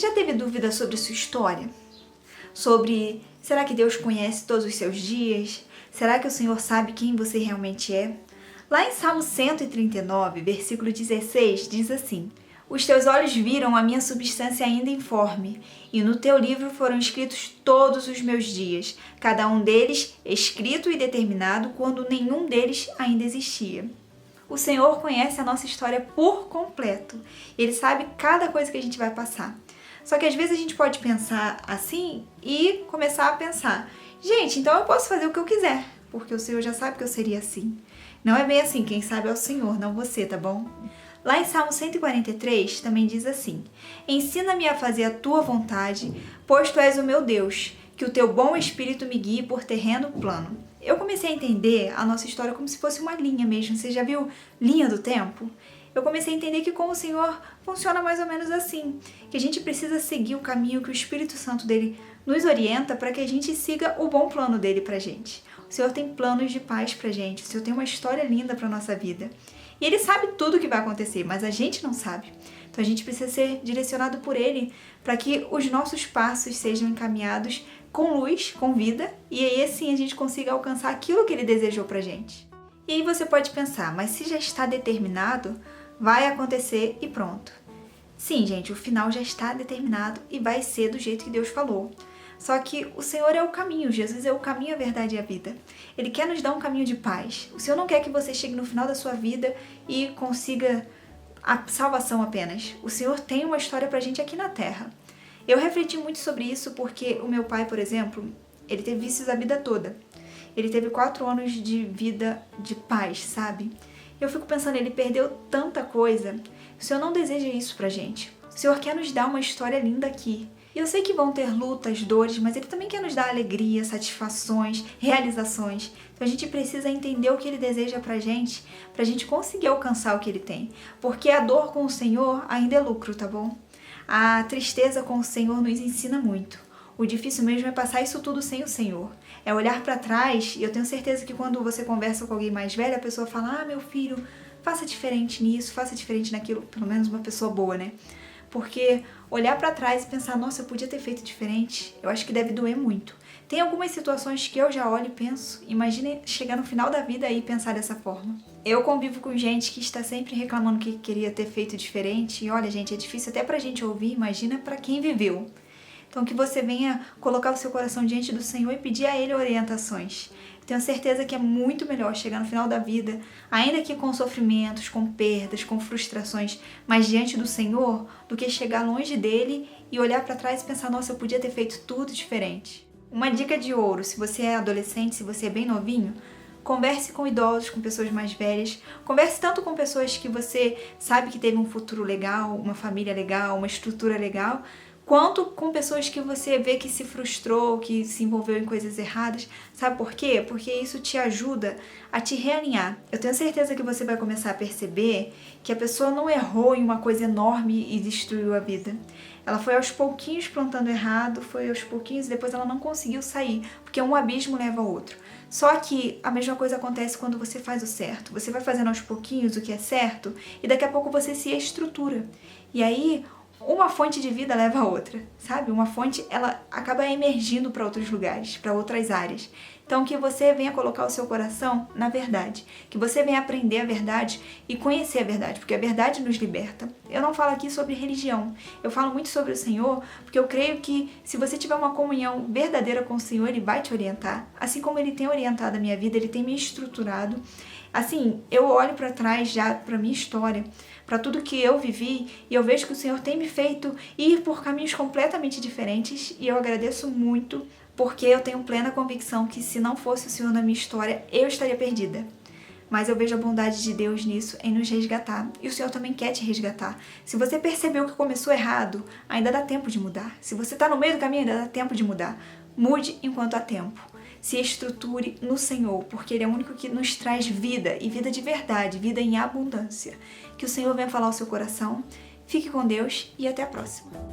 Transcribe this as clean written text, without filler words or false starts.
já teve dúvida sobre sua história? Sobre, será que Deus conhece todos os seus dias? Será que o Senhor sabe quem você realmente é? Lá em Salmo 139, versículo 16, diz assim: Os teus olhos viram a minha substância ainda informe, e no teu livro foram escritos todos os meus dias, cada um deles escrito e determinado quando nenhum deles ainda existia. O Senhor conhece a nossa história por completo. Ele sabe cada coisa que a gente vai passar. Só que às vezes a gente pode pensar assim e começar a pensar: gente, então eu posso fazer o que eu quiser, porque o Senhor já sabe que eu seria assim. Não é bem assim, quem sabe é o Senhor, não você, tá bom? Lá em Salmo 143 também diz assim: Ensina-me a fazer a tua vontade, pois tu és o meu Deus, que o teu bom espírito me guie por terreno plano. Eu comecei a entender a nossa história como se fosse uma linha mesmo. Você já viu linha do tempo? Eu comecei a entender que com o Senhor funciona mais ou menos assim, que a gente precisa seguir o caminho que o Espírito Santo dele nos orienta para que a gente siga o bom plano dele pra gente. O Senhor tem planos de paz pra gente, o Senhor tem uma história linda pra nossa vida. E Ele sabe tudo o que vai acontecer, mas a gente não sabe. Então a gente precisa ser direcionado por Ele para que os nossos passos sejam encaminhados com luz, com vida, e aí assim a gente consiga alcançar aquilo que Ele desejou pra gente. E aí você pode pensar, mas se já está determinado, vai acontecer e pronto. Sim, gente, o final já está determinado e vai ser do jeito que Deus falou. Só que o Senhor é o caminho, Jesus é o caminho, a verdade e a vida. Ele quer nos dar um caminho de paz. O Senhor não quer que você chegue no final da sua vida e consiga a salvação apenas. O Senhor tem uma história pra gente aqui na Terra. Eu refleti muito sobre isso porque o meu pai, por exemplo, ele teve vícios a vida toda. Ele teve 4 anos de vida de paz, sabe? Eu fico pensando, ele perdeu tanta coisa. O Senhor não deseja isso pra gente. O Senhor quer nos dar uma história linda aqui. E eu sei que vão ter lutas, dores, mas Ele também quer nos dar alegria, satisfações, realizações. Então a gente precisa entender o que Ele deseja pra gente conseguir alcançar o que Ele tem. Porque a dor com o Senhor ainda é lucro, tá bom? A tristeza com o Senhor nos ensina muito. O difícil mesmo é passar isso tudo sem o Senhor. É olhar pra trás, e eu tenho certeza que quando você conversa com alguém mais velho, a pessoa fala: ah, meu filho, faça diferente nisso, faça diferente naquilo. Pelo menos uma pessoa boa, né? Porque olhar pra trás e pensar: nossa, eu podia ter feito diferente, eu acho que deve doer muito. Tem algumas situações que eu já olho e penso, imagine chegar no final da vida e pensar dessa forma. Eu convivo com gente que está sempre reclamando que queria ter feito diferente, e olha, gente, é difícil até pra gente ouvir, imagina pra quem viveu. Então que você venha colocar o seu coração diante do Senhor e pedir a Ele orientações. Tenho certeza que é muito melhor chegar no final da vida, ainda que com sofrimentos, com perdas, com frustrações, mas diante do Senhor, do que chegar longe dele e olhar para trás e pensar: nossa, eu podia ter feito tudo diferente. Uma dica de ouro: se você é adolescente, se você é bem novinho, converse com idosos, com pessoas mais velhas. Converse tanto com pessoas que você sabe que teve um futuro legal, uma família legal, uma estrutura legal, quanto com pessoas que você vê que se frustrou, que se envolveu em coisas erradas. Sabe por quê? Porque isso te ajuda a te realinhar. Eu tenho certeza que você vai começar a perceber que a pessoa não errou em uma coisa enorme e destruiu a vida. Ela foi aos pouquinhos plantando errado, foi aos pouquinhos e depois ela não conseguiu sair, porque um abismo leva ao outro. Só que a mesma coisa acontece quando você faz o certo. Você vai fazendo aos pouquinhos o que é certo e daqui a pouco você se estrutura. E aí uma fonte de vida leva a outra, sabe? Uma fonte, ela acaba emergindo para outros lugares, para outras áreas. Então, que você venha colocar o seu coração na verdade, que você venha aprender a verdade e conhecer a verdade, porque a verdade nos liberta. Eu não falo aqui sobre religião, eu falo muito sobre o Senhor, porque eu creio que se você tiver uma comunhão verdadeira com o Senhor, Ele vai te orientar. Assim como Ele tem orientado a minha vida, Ele tem me estruturado. Assim, eu olho para trás já, para minha história, para tudo que eu vivi, e eu vejo que o Senhor tem me feito ir por caminhos completamente diferentes, e eu agradeço muito, porque eu tenho plena convicção que se não fosse o Senhor na minha história, eu estaria perdida. Mas eu vejo a bondade de Deus nisso, em nos resgatar. E o Senhor também quer te resgatar. Se você percebeu que começou errado, ainda dá tempo de mudar. Se você está no meio do caminho, ainda dá tempo de mudar. Mude enquanto há tempo. Se estruture no Senhor, porque Ele é o único que nos traz vida, e vida de verdade, vida em abundância. Que o Senhor venha falar ao seu coração. Fique com Deus e até a próxima.